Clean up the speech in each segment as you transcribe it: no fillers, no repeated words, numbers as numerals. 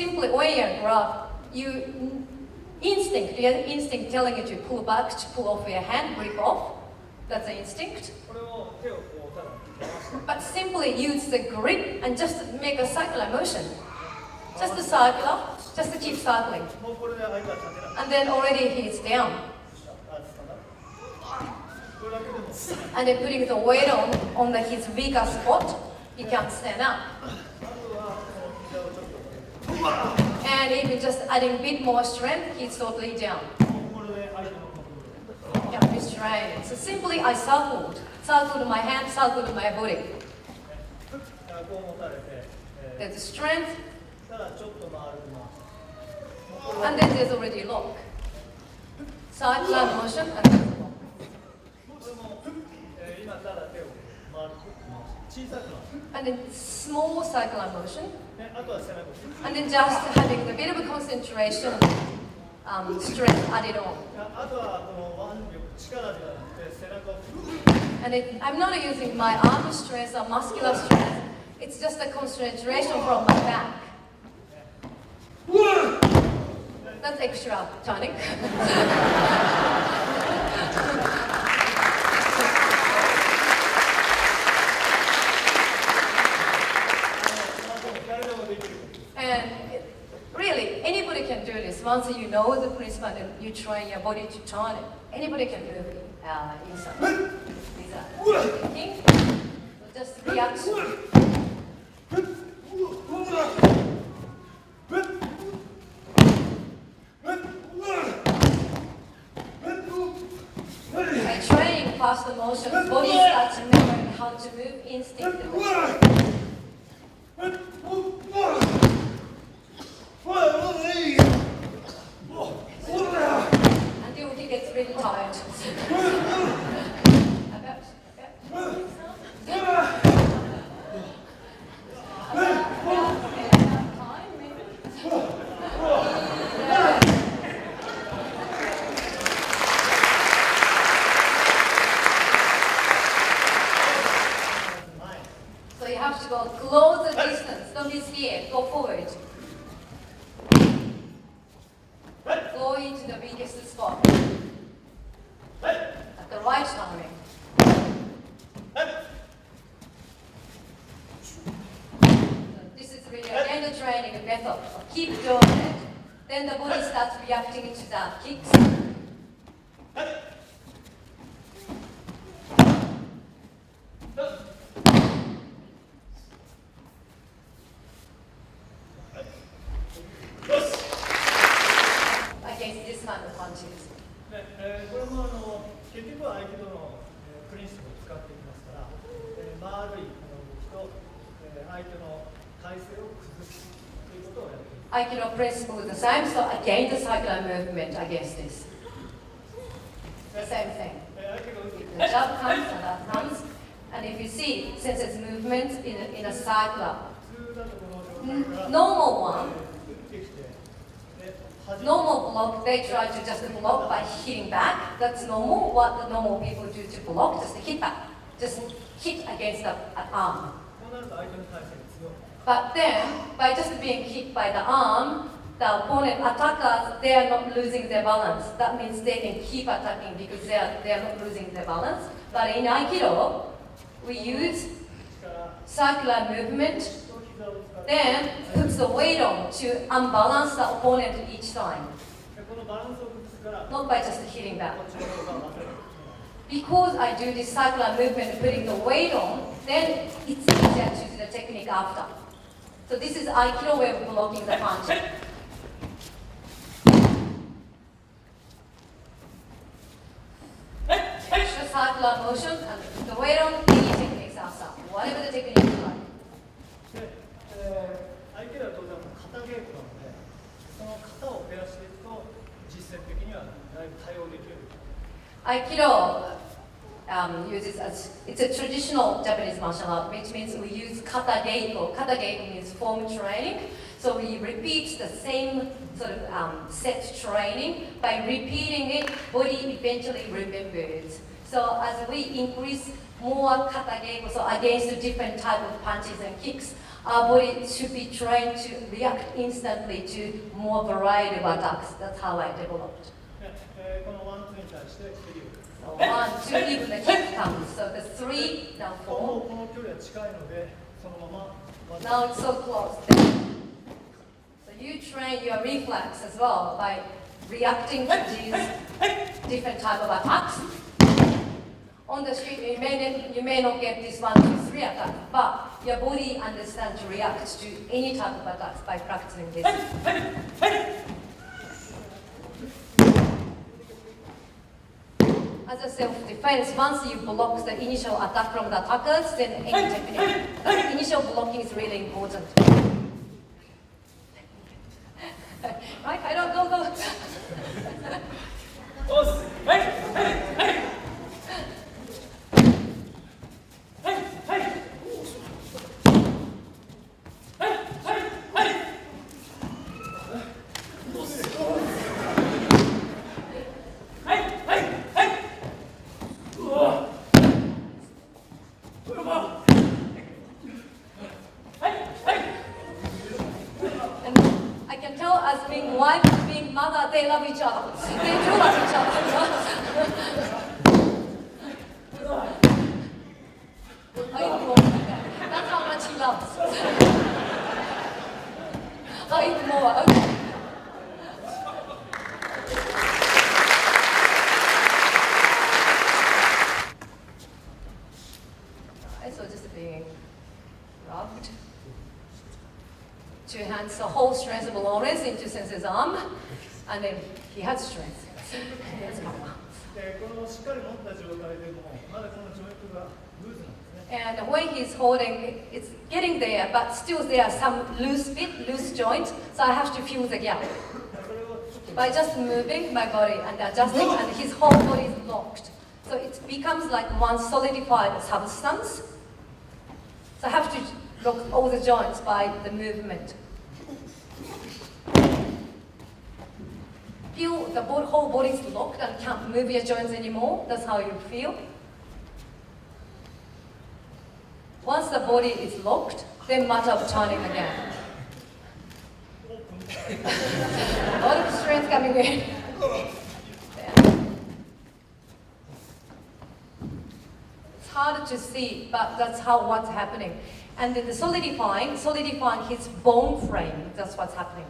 simply when you grab, your instinct telling you to pull back, to pull off your hand, grip off. That's the instinct. But simply use the grip and just make a circular motion. Just a circular, just to keep circling. And then already he's down. And then putting the weight on his weaker spot, he can't stand up. And even just adding a bit more strength, he's totally down. Can't restrain it. So simply I circled my hand, circled my body. There's the strength, and then there's already lock. Circular motion, and then lock. And then small circular motion, and then just having a bit of a concentration, strength added on. And I'm not using my arm strength or muscular strength, it's just a concentration from my back. That's extra tonic. And really, anybody can do this. Once you know the principle and you train your body to turn it, anybody can do it inside. Thinking, just react. By training faster motion, body starts remembering how to move instinctively. Until he gets really tired. So you have to go close the distance. Don't be scared. Go forward. Go into the weakest spot. At the right timing. This is really again the training method. Keep doing it. Then the body starts reacting to the kicks. Against this kind of punches. これも結局は合気道のプリンシプルを使っていきますから、丸い動きと相手の体勢を崩すということをやっています。Aikido principle is the same, so again the circular movement against this. The same thing. The jab comes and that comes, and if you see, since it's movement in a circular, normal one, normal block, they try to just block by hitting back. That's normal. What the normal people do to block, just hit back. Just hit against the arm. But then, by just being hit by the arm, the opponent attackers, they are not losing their balance. That means they can keep attacking because they are not losing their balance. But in Aikido, we use circular movement, then puts the weight on to unbalance the opponent each time. Not by just hitting back. Because I do this circular movement, putting the weight on, then it's easier to do the technique after. So this is Aikido way of blocking the punch. Extra circular motion and the weight on any techniques after. Whatever the technique you like. 合気道は当然型稽古なので、その型を減らしていくと実践的にはだいぶ対応できる。Aikido uses it's a traditional Japanese martial art, which means we use kata geiko. Kata geiko means form training. So we repeat the same sort of set training. By repeating it, body eventually remembers. So as we increase more kata geiko, so against the different type of punches and kicks, our body should be trained to react instantly to more variety of attacks. That's how I developed. このワンツーに対して蹴りを So 1, 2, even the kick comes. So the 3, now 4. この距離は近いのでそのまま Now it's so close. So you train your reflex as well by reacting to these different type of attacks. On the street, you may not get this 1, 2, 3 attack, but your body understands to react to any type of attacks by practicing this. As a self-defense, once you block the initial attack from the attackers, then any technique. The initial blocking is really important. Right? I don't go. And I can tell as being wife, being mother, they love each other. They do love each other. That's how much he loves. Oh, even more. Okay. So just being rubbed. 2 hands, the whole strength of Lawrence into Sensei's arm, and then he has strength. でこのしっかり持った状態でもまだこのジョイントがルーズなんですね。 And when he's holding, it's getting there, but still there are some loose bit, loose joints, so I have to fill the gap. これをちょっと By just moving my body and adjusting, and his whole body is locked. So it becomes like one solidified substance. So I have to lock all the joints by the movement. Feel the whole body is locked and can't move your joints anymore. That's how you feel. Once the body is locked, then matter of turning again. A lot of strength coming in. It's harder to see, but that's how what's happening. And then the solidifying his bone frame. That's what's happening.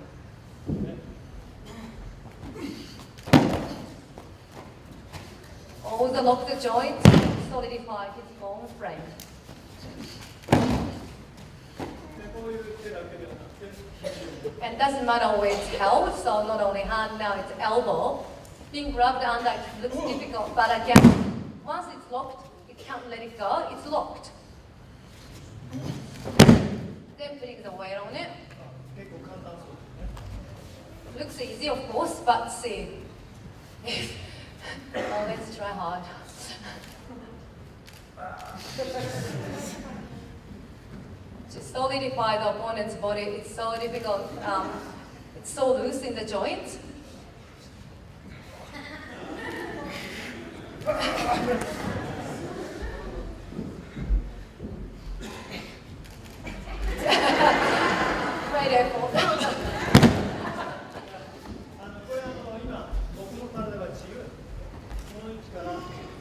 All the lock the joints, solidify his bone frame. でこういう手だけではなくて And it doesn't matter where it's held, so not only hand, now it's elbow. Being grabbed under it looks difficult, but again, once it's locked, you can't let it go, it's locked. Then putting the weight on it. 結構簡単そうですね。 Looks easy, of course, but see. Oh, let's try hard. To solidify the opponent's body, it's so difficult. It's so loose in the joints. Great effort. これ今僕の体が自由。この位置から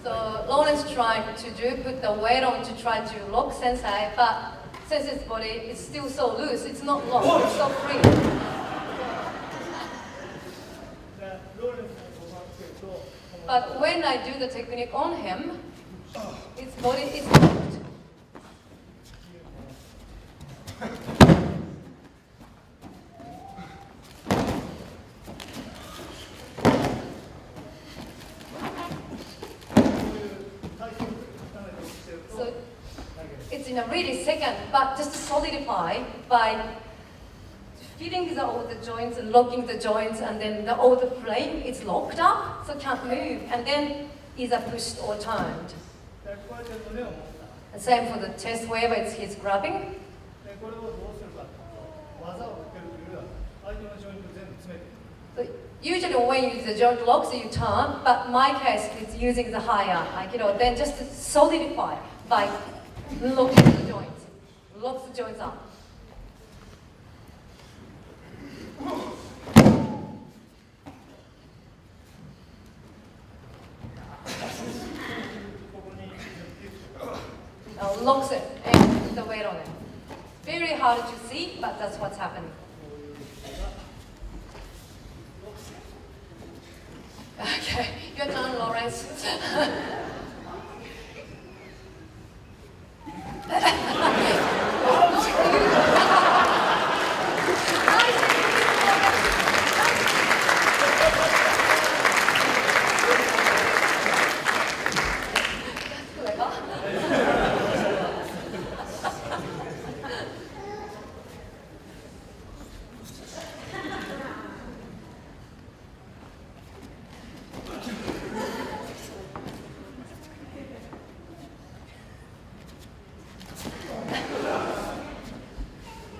So Lawrence tried to put the weight on to try to lock Sensei, but Sensei's body is still so loose. It's not locked. It's so free. でローレンスのバックとこの But when I do the technique on him, his body is locked. So it's in a really second, but just to solidify by feeding all the joints and locking the joints, and then all the frame is locked up, so can't move, and then either pushed or turned. でこうやって胸を持った And same for the chest, wherever he's grabbing. でこれをどうするかというと技をかけるというよりは相手のジョイント全部詰めていく So usually when you use the joint locks, you turn, but my case is using the higher aikido, then just to solidify by locking the joints. Lock the joints up. locks it and put the weight on it. Very hard to see, but that's what's happening. Okay, your turn, Lawrence.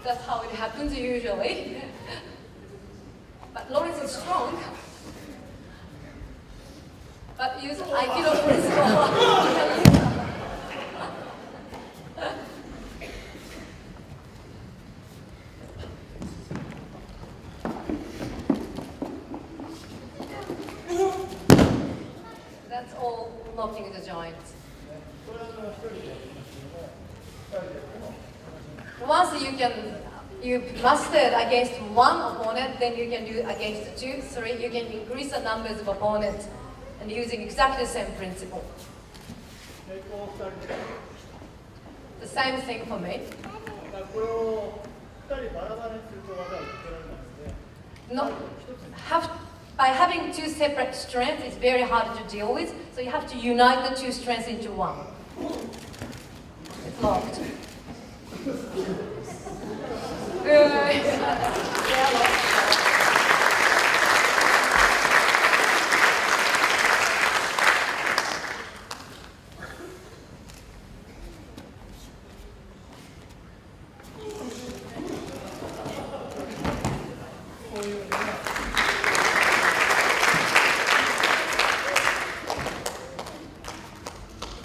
That's how it happens usually. But Lawrence is strong. But use Aikido principle. That's all locking the joints. Once you mastered against one opponent, then you can do against 2, 3. You can increase the numbers of opponents and using exactly the same principle. The same thing for me. No, by having 2 separate strengths, it's very hard to deal with. So you have to unite the 2 strengths into one. It's locked.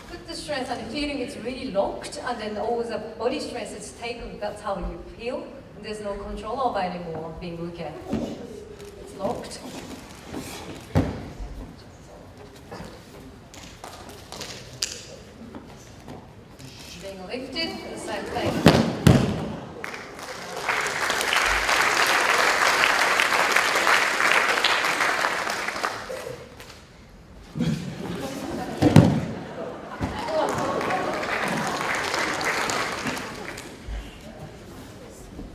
Put the strength and feeling it's really locked, and then all the body stress is taken. That's how you feel. There's no control over anymore being looked at. It's locked. Being lifted, the same thing.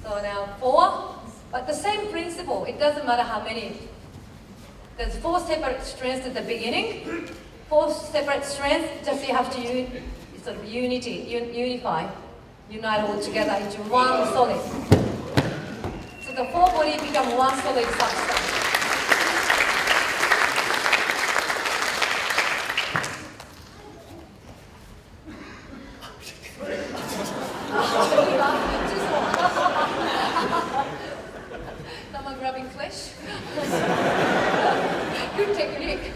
So now 4, but the same principle. It doesn't matter how many. There's 4 separate strengths at the beginning. 4 separate strengths. Just you have to sort of unify, unite all together into one solid. So the 4 body become one solid substance. Someone grabbing flesh. Good technique.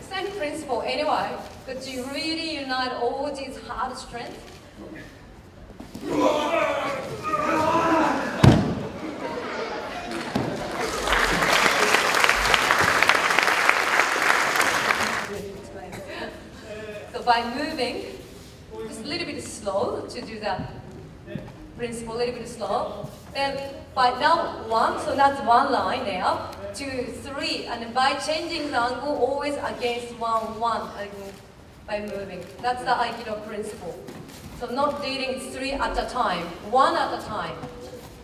Same principle anyway, but you really unite all these hard strengths. So by moving, just a little bit slow to do that principle, a little bit slow. Then by now 1, so that's 1 line now. 2, 3, and by changing the angle, always against 1, 1 by moving. That's the Aikido principle. So not dealing 3 at a time, 1 at a time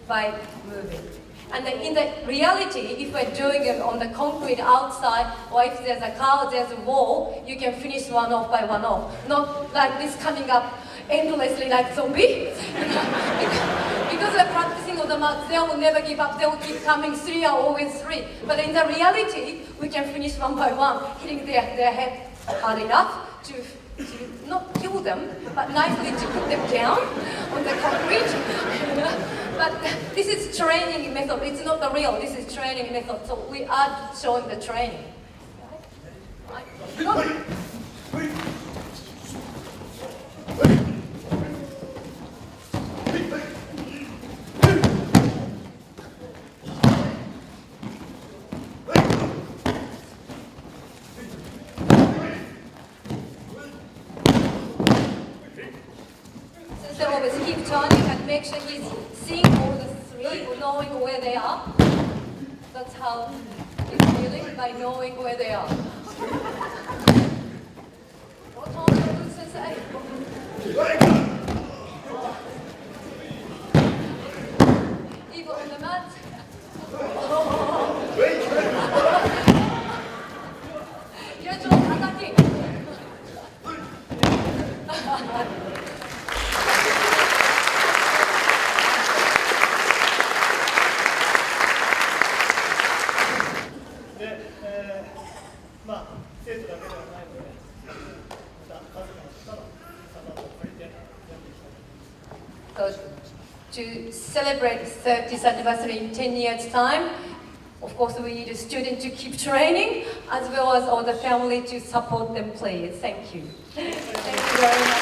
by moving. And then in the reality, if we're doing it on the concrete outside, or if there's a car, there's a wall, you can finish one off by one off. Not like this coming up endlessly like zombie. Because we're practicing on the mat, they will never give up, they will keep coming, 3 are always 3. But in the reality, we can finish one by one, hitting their head hard enough to to not kill them, but nicely to put them down on the concrete. But this is training method. It's not the real. This is training method. So we are showing the training. Right? So always keep turning and make sure he's seeing all the three or knowing where they are. That's how he's feeling, by knowing where they are. Even on the mat. You're just attacking. So to celebrate 30th anniversary in 10 years' time, of course we need a student to keep training, as well as all the family to support them, please. Thank you. Thank you very much.